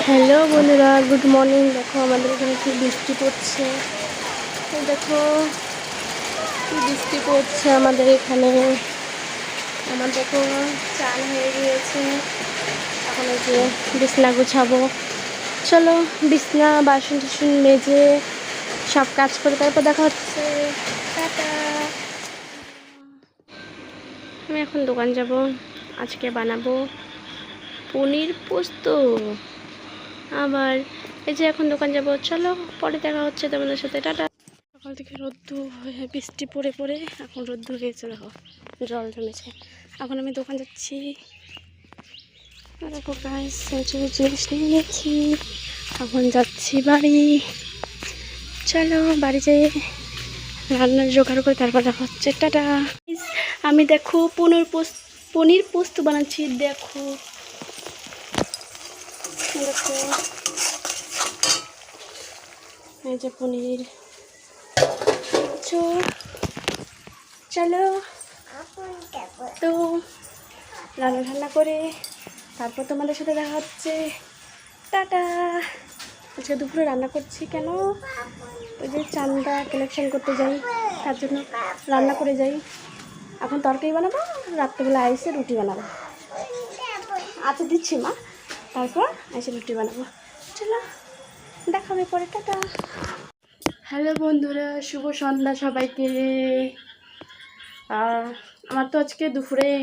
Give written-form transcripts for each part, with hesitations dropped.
Hello বন্ধুরা, good morning. দেখো আমাদের এখানে কি বৃষ্টি পড়ছে। দেখো কি বৃষ্টি পড়ছে আমাদের এখানে। আমার দেখো চান হয়ে গিয়েছে, এখন এই যে বিছনা গুছাবো। চলো বিছনা বাসন টাসন মেজে সব কাজ করে তারপর দেখা হচ্ছে। টাটা। আমি এখন দোকান যাব, আজকে বানাবো পনির পোস্ত। আবার এই যে এখন দোকান যাব, চলো পরে দেখা হচ্ছে তোমাদের সাথে। টাটা। সকাল থেকে রোদ্দুর হয়ে বৃষ্টি পড়ে পড়ে এখন রোদ্দুর হয়েছে, দেখো জল জমেছে। এখন আমি দোকান যাচ্ছি। দেখো গাইস, জিনিস নিয়ে নিয়েছি, এখন যাচ্ছি বাড়ি। চলো বাড়ি যেয়ে রান্নার জোগাড় করে তারপর দেখা হচ্ছে। টাটা। আমি দেখো পনির পোস্ত বানাচ্ছি। দেখো দেখো এই যে পনির। চলো তো রান্না করে তারপর তোমাদের সাথে দেখা হচ্ছে। টাটা। আজকে দুপুরে রান্না করছি কেন, ওই যে চান্দা কালেকশন করতে যাই, তার জন্য রান্না করে যাই। এখন তরকারি বানাবো, রাত্রেবেলা আইসে রুটি বানাবো। আচ্ছা দিচ্ছি মা, তারপর এসে রুটি বানাবো। চলো দেখাবে পরে। টাটা। হ্যালো বন্ধুরা, শুভ সন্ধ্যা সবাইকে। আমার তো আজকে দুপুরেই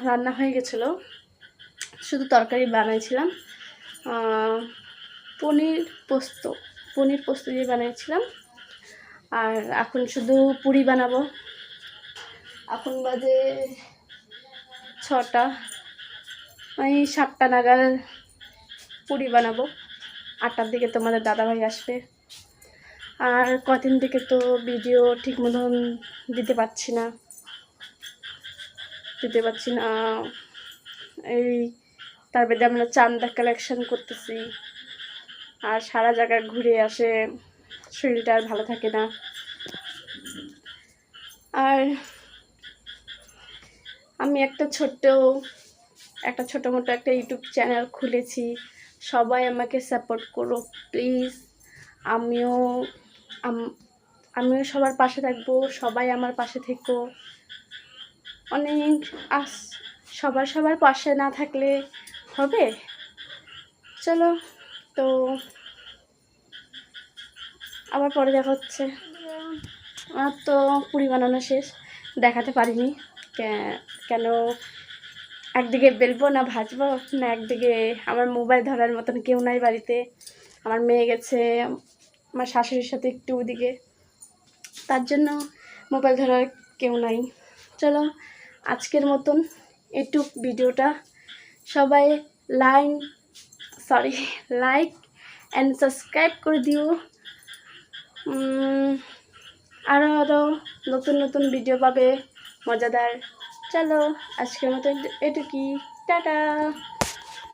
রান্না হয়ে গেছিলো, শুধু তরকারি বানাইছিলাম। পনির পোস্ত দিয়ে বানিয়েছিলাম। আর এখন শুধু পুরি বানাবো। এখন বাজে 6টা, ওই 7টা নাগাদ পুরি বানাবো। 8টার দিকে তোমাদের দাদাভাই আসবে। আর কদিন থেকে তো ভিডিও ঠিক মতন দিতে পারছি না। এই তারপরে আমরা চান্দা কালেকশন করতেছি, আর সারা জায়গায় ঘুরে আসে, শরীরটা আর ভালো থাকে না। আর আমি একটা ছোটো মোটো একটা ইউটিউব চ্যানেল খুলেছি। সবাই আমাকে সাপোর্ট করো প্লিজ। আমিও সবার পাশে থাকবো, সবাই আমার পাশে থেকো। অনেক সবার পাশে না থাকলে হবে। চলো তো আবার পরে দেখা হচ্ছে। আমার তো পুরি বানানো শেষ, দেখাতে পারিনি কেন। একদিকে বেলবো না ভাজবো, না একদিকে আমার মোবাইল ধরার মতন কেউ নাই বাড়িতে। আমার মেয়ে গেছে আমার শাশুড়ির সাথে একটু ওদিকে, তার জন্য মোবাইল ধরার কেউ নাই। চলো আজকের মতন এটুক ভিডিওটা। সবাই লাইক অ্যান্ড সাবস্ক্রাইব করে দিও। আরও নতুন ভিডিও পাবে মজাদার। চলো আজকের মতো এটুকুই। টাটা।